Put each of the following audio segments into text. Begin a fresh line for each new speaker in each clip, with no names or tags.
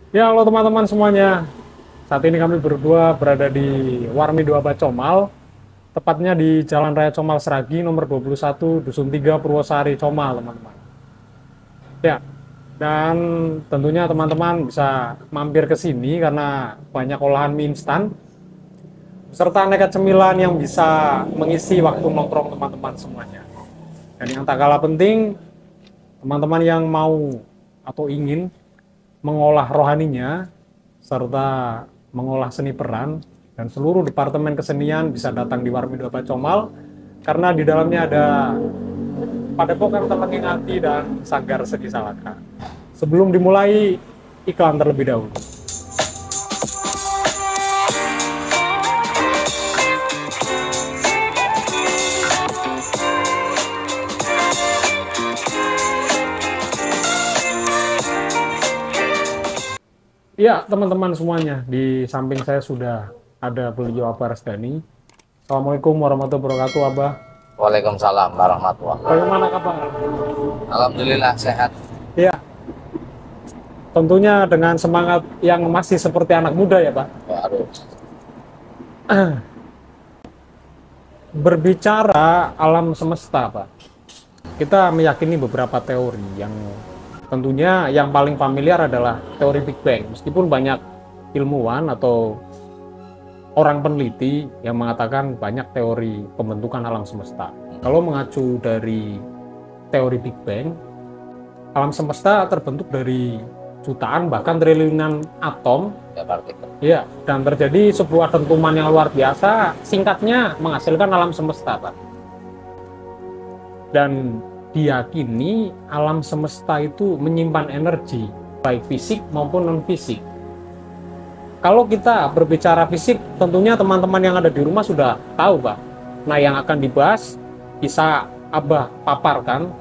Ya, halo teman-teman semuanya. Saat ini kami berdua berada di Warmi 2 Bacomal, tepatnya di Jalan Raya Comal Seragi nomor 21 Dusun 3 Purwosari Comal, teman-teman. Ya, dan tentunya teman-teman bisa mampir ke sini karena banyak olahan mie instan serta aneka cemilan yang bisa mengisi waktu nongkrong teman-teman semuanya. Dan yang tak kalah penting, teman-teman yang mau atau ingin mengolah rohaninya serta mengolah seni peran dan seluruh departemen kesenian bisa datang di Warmi 2 Bacomal karena di dalamnya ada Padepokan Telenging Ati dan Sanggar Seni Salaka. Sebelum dimulai, iklan terlebih dahulu. Ya, teman-teman semuanya, di samping saya sudah ada beliau Abah Rasdani. Assalamualaikum warahmatullahi wabarakatuh, Abah.
Waalaikumsalam warahmatullahi wabarakatuh.
Bagaimana kabar?
Alhamdulillah sehat.
Ya, tentunya dengan semangat yang masih seperti anak muda ya, Pak.
Waduh.
Berbicara alam semesta, Pak, kita meyakini beberapa teori yang tentunya yang paling familiar adalah teori Big Bang. Meskipun banyak ilmuwan atau orang peneliti yang mengatakan banyak teori pembentukan alam semesta. Kalau mengacu dari teori Big Bang, alam semesta terbentuk dari jutaan bahkan triliunan atom.
Ya, partikel.
Ya, dan terjadi sebuah dentuman yang luar biasa, singkatnya menghasilkan alam semesta, Pak. Dan diyakini alam semesta itu menyimpan energi, baik fisik maupun non-fisik. Kalau kita berbicara fisik, tentunya teman-teman yang ada di rumah sudah tahu, Pak. Nah, yang akan dibahas, bisa Abah paparkan,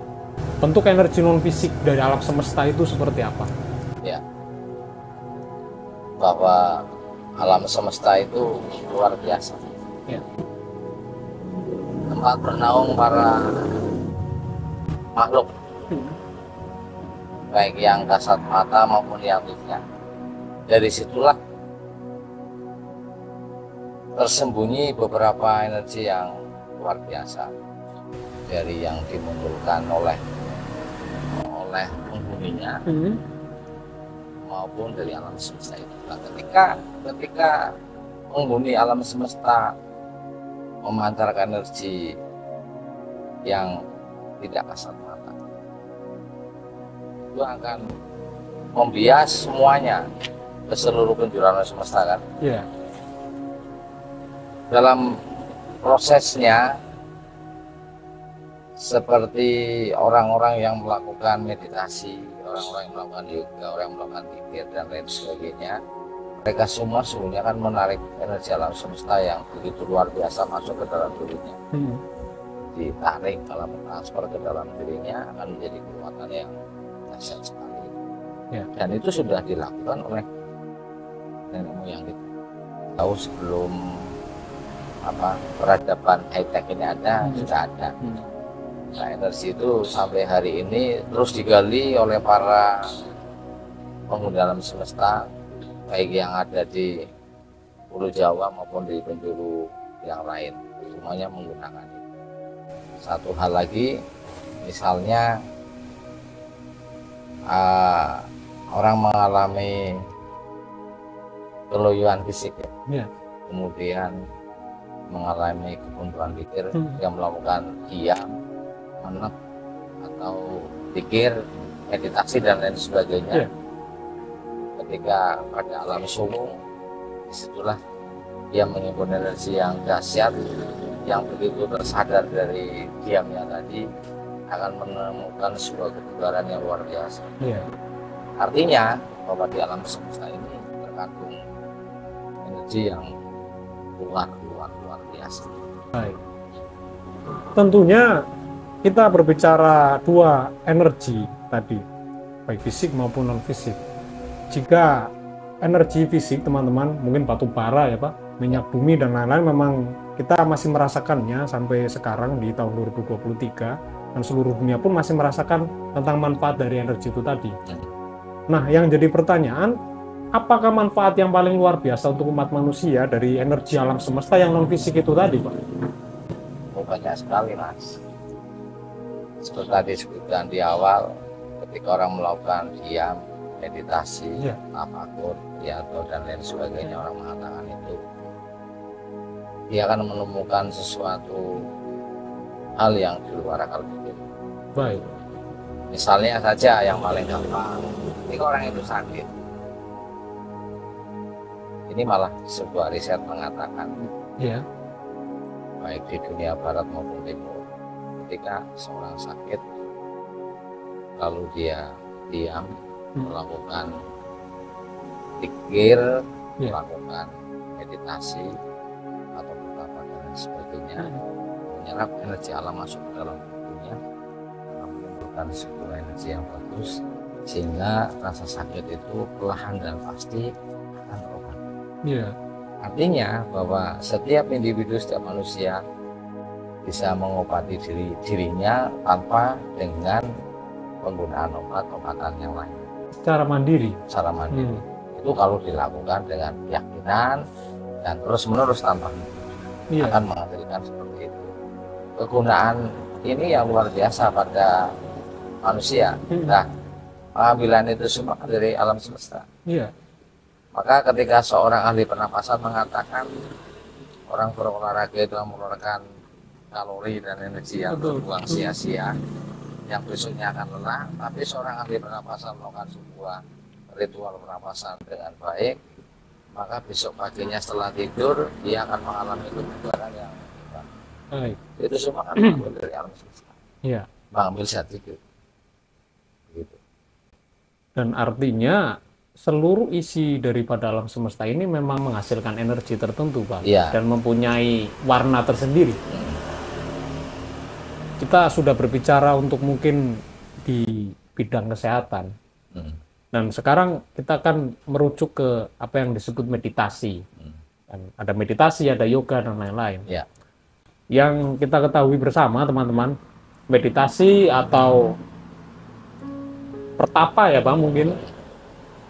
bentuk energi non-fisik dari alam semesta itu seperti apa?
Ya, bahwa alam semesta itu luar biasa.
Ya.
Tempat bernaung para makhluk, baik yang kasat mata maupun yang tidak. Dari situlah tersembunyi beberapa energi yang luar biasa dari yang dimunculkan oleh penghuninya maupun dari alam semesta itu. Nah, ketika penghuni alam semesta memancarkan energi yang tidak kasat mata, itu akan membias semuanya ke seluruh penjuru alam semesta, kan?
Ya.
Dalam prosesnya seperti orang-orang yang melakukan meditasi, orang-orang yang melakukan yoga, orang yang melakukan zikir dan lain sebagainya, mereka semua sebenarnya kan menarik energi alam semesta yang begitu luar biasa masuk ke dalam dirinya. Ditarik dalam transfer ke dalam dirinya akan menjadi kekuatan yang dahsyat sekali.
Ya.
Dan itu sudah dilakukan oleh nenek moyang kita. Tahu sebelum peradaban high tech ini ada, sudah ada. Nah, energi itu sampai hari ini terus digali oleh para pengguna alam semesta, baik yang ada di Pulau Jawa maupun di penjuru yang lain, semuanya menggunakan itu. Satu hal lagi, misalnya orang mengalami keloyohan fisik, ya. Kemudian mengalami kebuntuan pikir, yang melakukan diam, menek, atau pikir, meditasi dan lain sebagainya. Ketika pada alam sumu, disitulah dia mengimpun energi yang dahsyat, yang begitu tersadar dari diamnya tadi akan menemukan sebuah kebugaran yang luar biasa. Artinya bahwa di alam semesta ini terkandung energi yang luar biasa.
Baik. Tentunya kita berbicara dua energi tadi, baik fisik maupun non fisik. Jika energi fisik, teman-teman, mungkin batu bara ya Pak, minyak bumi dan lain-lain, memang kita masih merasakannya sampai sekarang di tahun 2023, dan seluruh dunia pun masih merasakan tentang manfaat dari energi itu tadi. Nah, yang jadi pertanyaan, apakah manfaat yang paling luar biasa untuk umat manusia dari energi alam semesta yang non fisik itu tadi, Pak?
Oh, banyak sekali, Mas. Seperti tadi disebutkan di awal, ketika orang melakukan diam, meditasi,
Ya.
tafakur, atau dan lain sebagainya, orang mengatakan itu, dia akan menemukan sesuatu hal yang di luar akal pikir.
Baik.
Misalnya saja yang paling gampang, ketika orang itu sakit, ini malah sebuah riset mengatakan,
Ya.
baik di dunia barat maupun timur, ketika seorang sakit, lalu dia diam, melakukan pikir,
Ya.
melakukan meditasi atau bertapa dan sebagainya, menyerap energi alam masuk ke dalam tubuhnya, menimbulkan sebuah energi yang bagus, sehingga rasa sakit itu perlahan dan pasti akan terobati.
Ya.
Artinya bahwa setiap individu, setiap manusia bisa mengobati dirinya tanpa dengan penggunaan obat-obatan yang lain.
Secara mandiri.
Secara mandiri. Itu kalau dilakukan dengan keyakinan dan terus-menerus tanpa akan menghasilkan seperti itu. Kegunaan ini yang luar biasa pada manusia. Nah, pengambilan itu semua dari alam semesta.
Iya.
Maka ketika seorang ahli pernapasan mengatakan orang berolahraga itu mengeluarkan kalori dan energi yang terbuang sia-sia, yang besoknya akan lelah, tapi seorang ahli pernapasan melakukan sebuah ritual pernapasan dengan baik, maka besok paginya setelah tidur dia akan mengalami kebugaran yang baik. Itu semua akan mengambil dari alam semesta.
Iya.
Mengambil sedikit. Gitu.
Dan artinya seluruh isi daripada alam semesta ini memang menghasilkan energi tertentu, Pak, dan mempunyai warna tersendiri. Kita sudah berbicara untuk mungkin di bidang kesehatan, dan sekarang kita akan merujuk ke apa yang disebut meditasi. Dan ada meditasi, ada yoga dan lain-lain. Yang kita ketahui bersama, teman-teman, meditasi atau pertapa ya, Pak, mungkin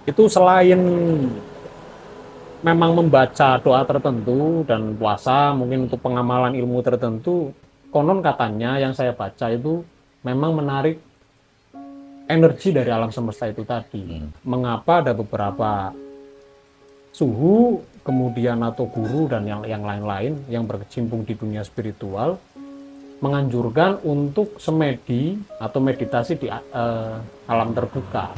itu selain memang membaca doa tertentu dan puasa mungkin untuk pengamalan ilmu tertentu, konon katanya yang saya baca itu memang menarik energi dari alam semesta itu tadi. Mengapa ada beberapa suhu kemudian atau guru dan yang lain-lain yang berkecimpung di dunia spiritual menganjurkan untuk semedi atau meditasi di alam terbuka.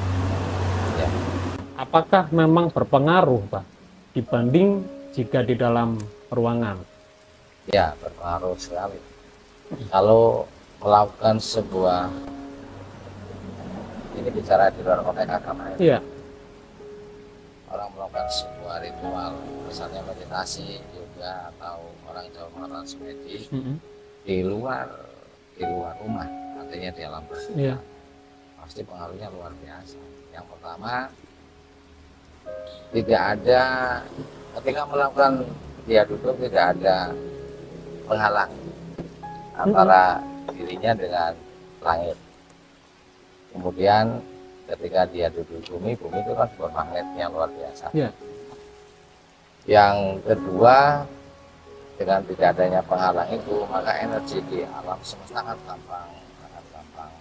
Apakah memang berpengaruh, Pak, dibanding jika di dalam ruangan?
Ya, berpengaruh sekali. Kalau melakukan sebuah, ini bicara di luar konteks agama ya. Orang melakukan sebuah ritual, misalnya meditasi, yoga, atau orang Jawa mengatakan semedi di luar rumah, artinya di alam terbuka, pasti pengaruhnya luar biasa. Yang pertama, tidak ada, ketika melakukan dia duduk tidak ada penghalang antara dirinya dengan langit. Kemudian ketika dia duduk bumi itu kan sebuah magnet yang luar biasa. Yang kedua, dengan tidak adanya penghalang itu, maka energi di alam semesta kan gampang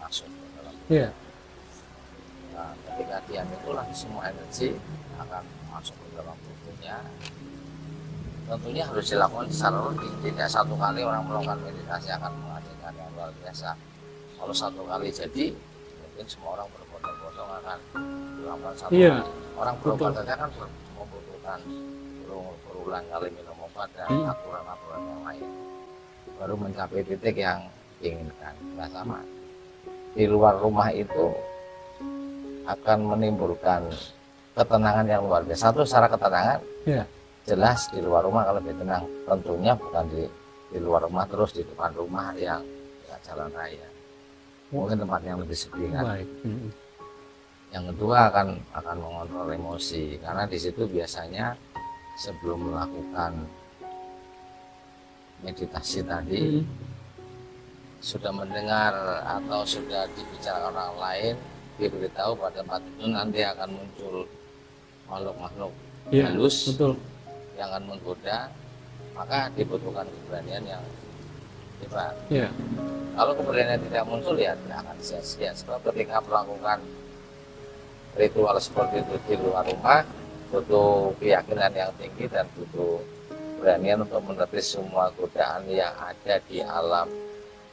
masuk ke dalam. Nah, ketika diam itulah semua energi akan masuk ke dalam tubuhnya. Tentunya harus dilakukan secara rutin. Tidak satu kali orang melakukan meditasi akan menghasilkan yang luar biasa. Kalau satu kali jadi, mungkin semua orang berbondong-bondong akan melakukan satu kali. Orang berolahraga kan membutuhkan berulang kali minum obat dan aturan-aturan yang lain, baru mencapai titik yang diinginkan. Nah, sama di luar rumah itu akan menimbulkan ketenangan yang luar biasa. Satu, secara ketenangan, jelas di luar rumah kalau lebih tenang. Tentunya bukan di luar rumah terus di depan rumah yang jalan raya, mungkin tempat yang lebih sepi kan. Yang kedua akan mengontrol emosi, karena di situ biasanya sebelum melakukan meditasi tadi sudah mendengar atau sudah dibicarakan orang lain, diberitahu pada tempat itu nanti akan muncul makhluk-makhluk
Iya,
halus
betul.
yang akan menggoda, maka dibutuhkan keberanian yang hebat.
Iya.
Kalau keberanian tidak muncul ya tidak akan sia-sia. Sebab ketika melakukan ritual seperti itu di luar rumah, butuh keyakinan yang tinggi dan butuh keberanian untuk menepis semua godaan yang ada di alam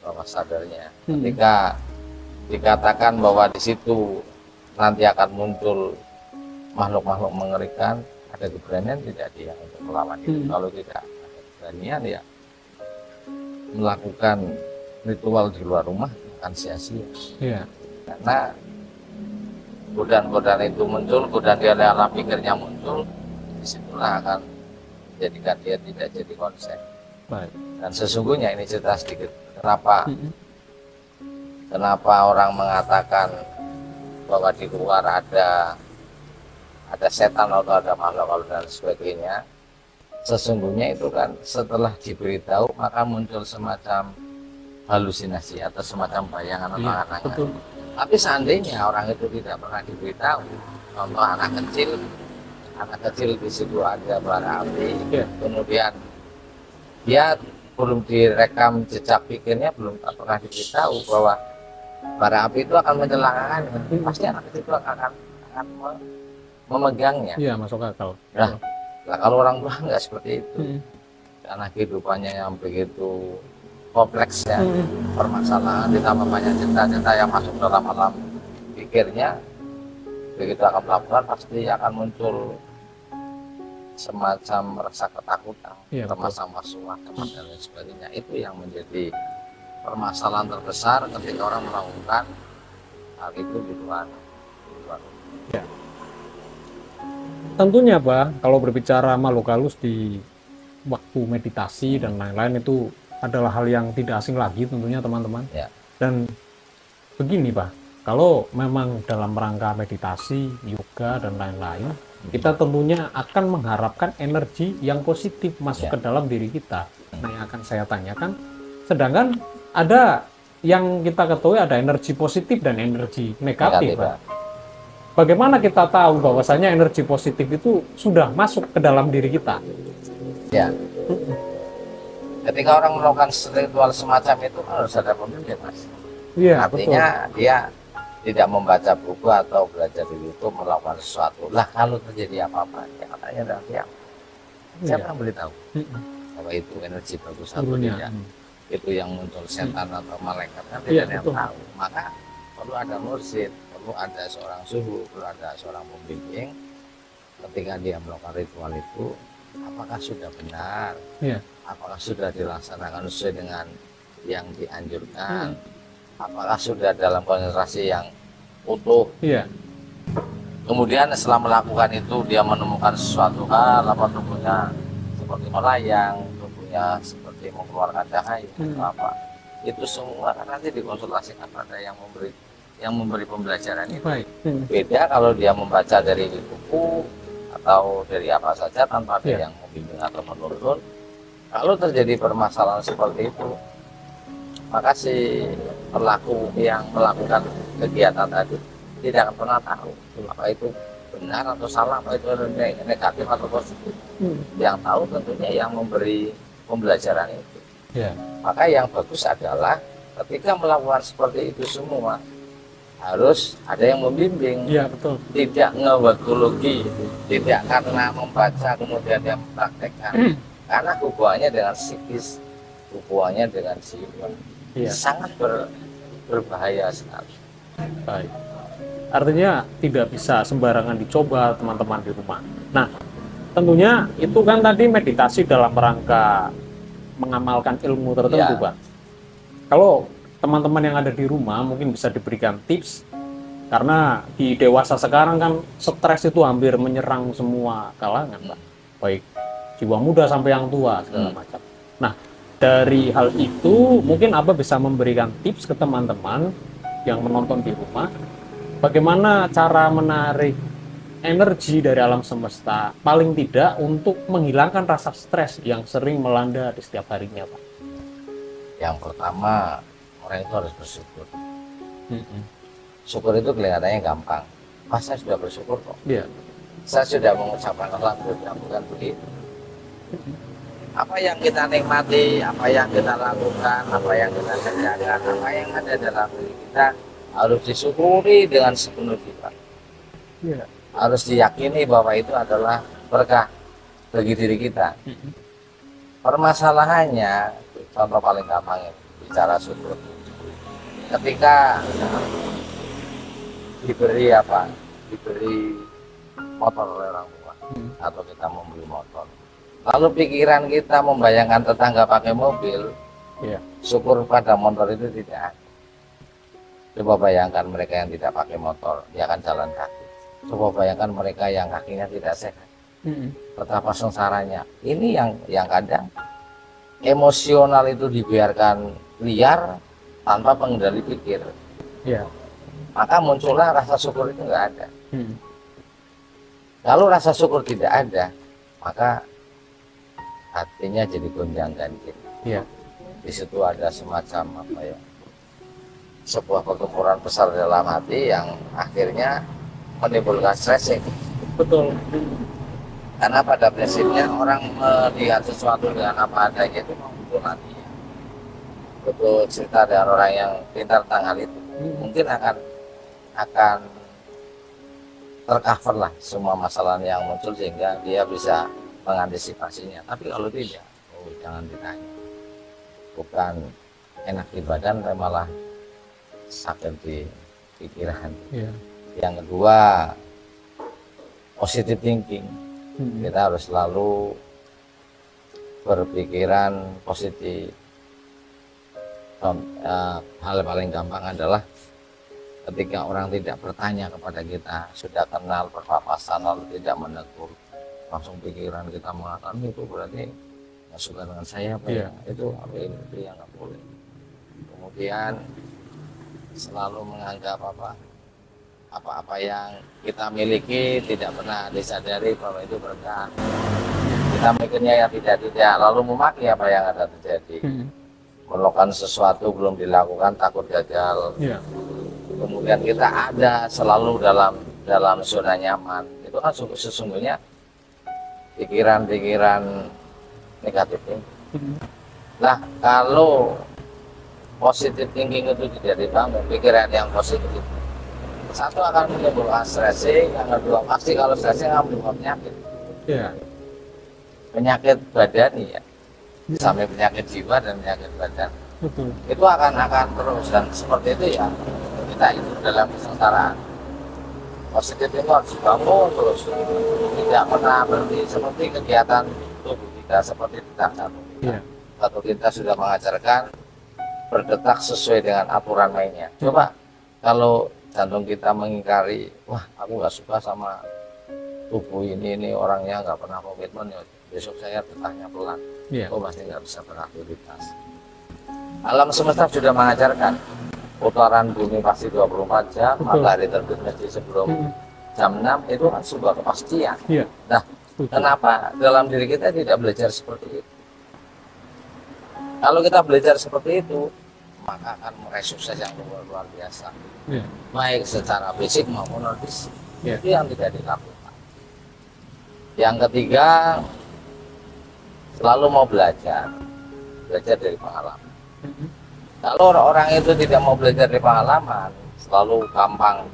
bawah sadarnya. Ketika dikatakan bahwa di situ nanti akan muncul makhluk-makhluk mengerikan, ada keberanian tidak dia untuk melawan itu? Kalau tidak ada keberanian ya melakukan ritual di luar rumah akan sia-sia.
Iya.
Karena godaan-godaan itu muncul, godaan di alam pikirnya muncul, disitulah akan menjadikan dia tidak jadi konsep.
Baik.
Dan sesungguhnya ini cerita sedikit, kenapa orang mengatakan bahwa di luar ada setan atau ada makhluk dan sebagainya. Sesungguhnya itu kan setelah diberitahu maka muncul semacam halusinasi atau semacam bayangan atau angan-angan. Tapi seandainya orang itu tidak pernah diberitahu, contoh anak kecil di situ ada bara api, kemudian dia belum direkam jejak pikirnya, belum pernah diberitahu bahwa bara api itu akan mencelakakan, pasti anak kecil itu akan memegangnya.
Iya, masuk akal.
Nah, kalau orang tua nggak seperti itu, karena kehidupannya yang begitu kompleks ya, permasalahan ditambah banyak cerita-cerita yang masuk dalam alam pikirnya, begitu akan melakukan pasti akan muncul semacam rasa ketakutan, termasuk was-was dan lain sebagainya. Itu yang menjadi permasalahan terbesar ketika orang melakukan hal itu di luar.
Ya. Tentunya Pak, kalau berbicara makhluk halus di waktu meditasi dan lain-lain itu adalah hal yang tidak asing lagi tentunya teman-teman.
Ya.
Dan begini Pak, kalau memang dalam rangka meditasi, yoga dan lain-lain, kita tentunya akan mengharapkan energi yang positif masuk ke dalam diri kita. Nah, yang akan saya tanyakan, sedangkan ada yang kita ketahui ada energi positif dan energi negatif Pak. Bagaimana kita tahu bahwasanya energi positif itu sudah masuk ke dalam diri kita?
Ya. Ketika orang melakukan ritual semacam itu harus ada pemimpin, Mas.
Iya,
artinya betul. Dia tidak membaca buku atau belajar di YouTube melakukan sesuatu. Lah kalau terjadi apa-apa, ya katanya adalah siapa? Siapa yang beritahu bahwa itu energi bagus atau tidak? Itu yang muncul setan atau malaikat kan tidak ada yang tahu. Maka perlu ada mursyid, perlu ada seorang suhu, perlu ada seorang pembimbing. Ketika dia melakukan ritual itu, apakah sudah benar? Apakah sudah dilaksanakan sesuai dengan yang dianjurkan? Apakah sudah dalam konsentrasi yang utuh? Kemudian setelah melakukan itu dia menemukan sesuatu hal, apa tubuhnya seperti melayang, tubuhnya seperti mengeluarkan cahaya atau apa? Itu semua kan nanti dikonsultasikan pada yang memberi pembelajaran itu. Beda kalau dia membaca dari buku atau dari apa saja tanpa ada yang membimbing atau menuntun. Kalau terjadi permasalahan seperti itu, maka si pelaku yang melakukan kegiatan tadi tidak akan pernah tahu apa itu benar atau salah, apa itu negatif atau positif. Yang tahu tentunya yang memberi pembelajaran itu. Maka yang bagus adalah ketika melakukan seperti itu semua harus ada yang membimbing. Tidak ngewakologi, tidak karena membaca kemudian dia mempraktekkan. Karena hubungannya dengan psikis, hubungannya dengan jiwa, sangat berbahaya sekali.
Baik. Artinya tidak bisa sembarangan dicoba teman-teman di rumah. Nah, tentunya itu kan tadi meditasi dalam rangka mengamalkan ilmu tertentu, Pak. Kalau teman-teman yang ada di rumah mungkin bisa diberikan tips, karena di dewasa sekarang kan stres itu hampir menyerang semua kalangan, Pak. Baik jiwa muda sampai yang tua segala macam. Nah, dari hal itu mungkin Abah bisa memberikan tips ke teman-teman yang menonton di rumah, bagaimana cara menarik energi dari alam semesta paling tidak untuk menghilangkan rasa stres yang sering melanda di setiap harinya, Pak.
Yang pertama, orang itu harus bersyukur. Syukur itu kelihatannya gampang. Saya sudah bersyukur kok. saya sudah mengucapkan alhamdulillah, bukan begitu. Apa yang kita nikmati, apa yang kita lakukan, apa yang kita kerjakan, apa yang ada dalam diri kita harus disyukuri dengan sepenuh jiwa.
Iya.
Harus diyakini bahwa itu adalah berkah bagi diri kita. Permasalahannya, contoh paling gampang ya, bicara syukur. Ketika diberi motor oleh orang tua, atau kita membeli motor, lalu pikiran kita membayangkan tetangga pakai mobil,
Iya.
syukur pada motor itu tidak ada. Coba bayangkan mereka yang tidak pakai motor, dia akan jalan kaki. Coba bayangkan mereka yang kakinya tidak sehat, betapa sengsaranya. Ini yang kadang emosional itu dibiarkan liar tanpa pengendali pikir.
Iya.
Maka muncullah rasa syukur itu nggak ada. Kalau rasa syukur tidak ada, maka hatinya jadi gonjang ganjing.
Iya.
Di situ ada semacam apa ya, sebuah pertempuran besar dalam hati yang akhirnya menimbulkan stressing.
Betul.
Karena pada prinsipnya orang melihat sesuatu dengan apa adanya itu membutuhkan hatinya. Betul, cerita dengan orang yang pintar tentang hal itu, mungkin akan tercover lah semua masalah yang muncul sehingga dia bisa mengantisipasinya. Tapi kalau tidak, jangan ditanya. Bukan enak di badan, tapi malah sakit di pikiran.
Iya.
Yang kedua, positive thinking. Kita harus selalu berpikiran positif. Hal paling gampang adalah ketika orang tidak bertanya kepada kita, sudah kenal berpapasan lalu tidak menegur, langsung pikiran kita mengatakan itu berarti nggak suka dengan saya, apa ya, itu apa ini, itu yang nggak boleh. Kemudian selalu menganggap apa yang kita miliki tidak pernah disadari bahwa itu berkah. Kita mikirnya yang tidak, lalu memaki apa yang ada terjadi. Melakukan sesuatu belum dilakukan takut gagal.
Iya.
Kemudian kita ada selalu dalam zona nyaman. Itu kan sesungguhnya pikiran-pikiran negatif ini. Nah, kalau positive thinking itu tidak dibangun, pikiran yang positif, satu akan menimbulkan stressing, yang kedua pasti kalau stressing akan menimbulkan penyakit.
Iya.
Penyakit badani ya, sampai penyakit jiwa dan penyakit badan.
Betul.
Itu akan terus, dan seperti itu ya kita itu dalam kesengsaraan. Positif itu harus dibangun terus, tidak pernah berhenti, seperti kegiatan tubuh kita, seperti detak jantung kita. Atau kita sudah mengajarkan berdetak sesuai dengan aturan mainnya. Coba kalau jantung kita mengingkari, wah aku nggak suka sama tubuh ini orangnya nggak pernah komitmen, ya besok saya detaknya pelan. Oh pasti nggak bisa beraktivitas. Alam semesta sudah mengajarkan putaran bumi pasti 24 jam, matahari terbit mesti sebelum jam 6, itu kan sebuah kepastian. Nah, kenapa dalam diri kita tidak belajar seperti itu? Kalau kita belajar seperti itu, maka akan meraih sukses yang luar biasa. Baik secara fisik maupun non fisik. Itu yang tidak dilakukan. Yang ketiga, selalu mau belajar dari pengalaman. Kalau orang itu tidak mau belajar dari pengalaman, selalu gampang,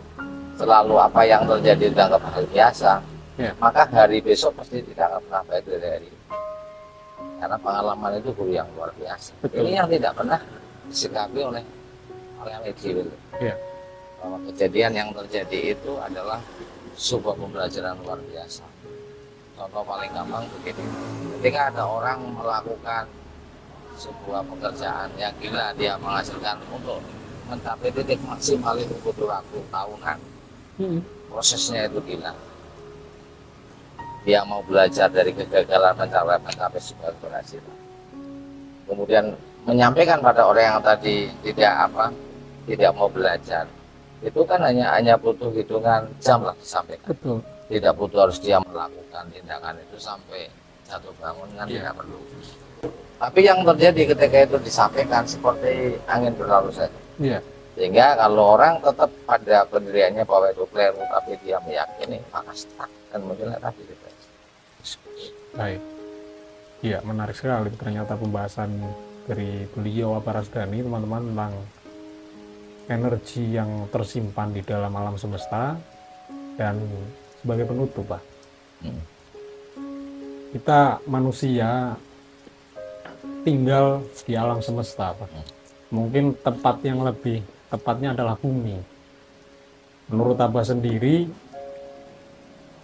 selalu apa yang terjadi dianggap hal biasa, maka hari besok pasti tidak akan pernah baik dari hari ini. Karena pengalaman itu guru yang luar biasa. Ini yang tidak pernah disikapi oleh media. Bahwa kejadian yang terjadi itu adalah sebuah pembelajaran luar biasa. Contoh paling gampang begini, ketika ada orang melakukan sebuah pekerjaan yang gila, dia menghasilkan untuk mencapai titik maksimal itu butuh waktu tahunan. Prosesnya itu gila. Dia mau belajar dari kegagalan mencapai sebuah keberhasilan. Kemudian menyampaikan pada orang yang tadi tidak mau belajar, itu kan hanya butuh hitungan jam lah disampaikan. Tidak butuh harus dia melakukan tindakan itu sampai jatuh bangun, kan tidak perlu. Tapi yang terjadi ketika itu disampaikan seperti angin berlalu saja. Sehingga kalau orang tetap pada pendiriannya bahwa itu keliru, tapi dia meyakini, maka stuck dan munculnya tadi depresi.
Baik. Iya, menarik sekali ternyata pembahasan dari beliau Aparasdani, teman-teman, tentang energi yang tersimpan di dalam alam semesta. Dan sebagai penutup, Pak, kita manusia tinggal di alam semesta, Pak. Mungkin tempat yang lebih tepatnya adalah bumi. Menurut Abah sendiri,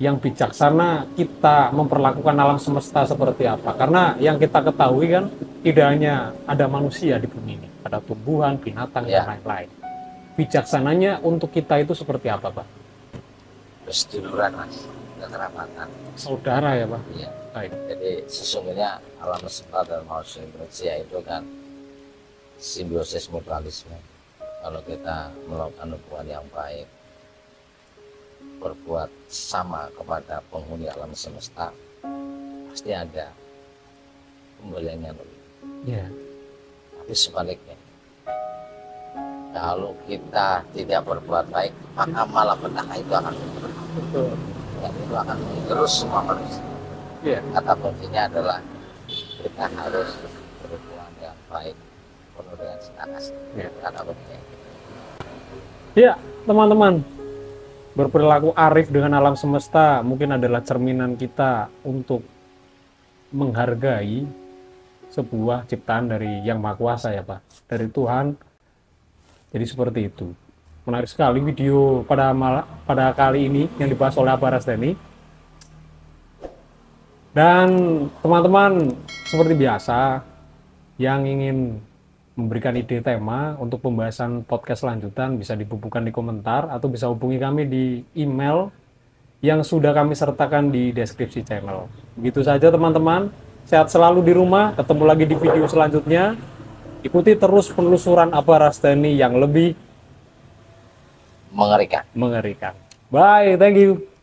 yang bijaksana kita memperlakukan alam semesta seperti apa? Karena yang kita ketahui kan tidak hanya ada manusia di bumi ini, ada tumbuhan, binatang, dan lain-lain. Bijaksananya untuk kita itu seperti apa, Pak?
Seduluran, Mas, kekerabatan.
Saudara ya, Pak?
Iya.
Baik.
Jadi sesungguhnya alam semesta dan manusia itu kan simbiosis mutualisme. Kalau kita melakukan hubungan yang baik, berbuat sama kepada penghuni alam semesta, pasti ada kembaliannya lebih.
Iya.
Tapi sebaliknya, kalau kita tidak berbuat baik, maka malah petaka itu akan
Betul.
dan itu akan terus semua manusia.
Iya.
Kata kuncinya adalah kita harus berhubungan yang baik, penuh dengan cinta kasih.
Iya.
Kata kuncinya.
Ya, teman-teman, berperilaku arif dengan alam semesta mungkin adalah cerminan kita untuk menghargai sebuah ciptaan dari Yang Maha Kuasa ya, Pak, dari Tuhan. Jadi seperti itu. Menarik sekali video pada kali ini yang dibahas oleh Aparasdani. Dan teman-teman, seperti biasa, yang ingin memberikan ide tema untuk pembahasan podcast lanjutan bisa dibubuhkan di komentar atau bisa hubungi kami di email yang sudah kami sertakan di deskripsi channel. Begitu saja teman-teman, sehat selalu di rumah, ketemu lagi di video selanjutnya. Ikuti terus penelusuran Aparasdani yang lebih
Mengerikan.
mengerikan. Bye, thank you.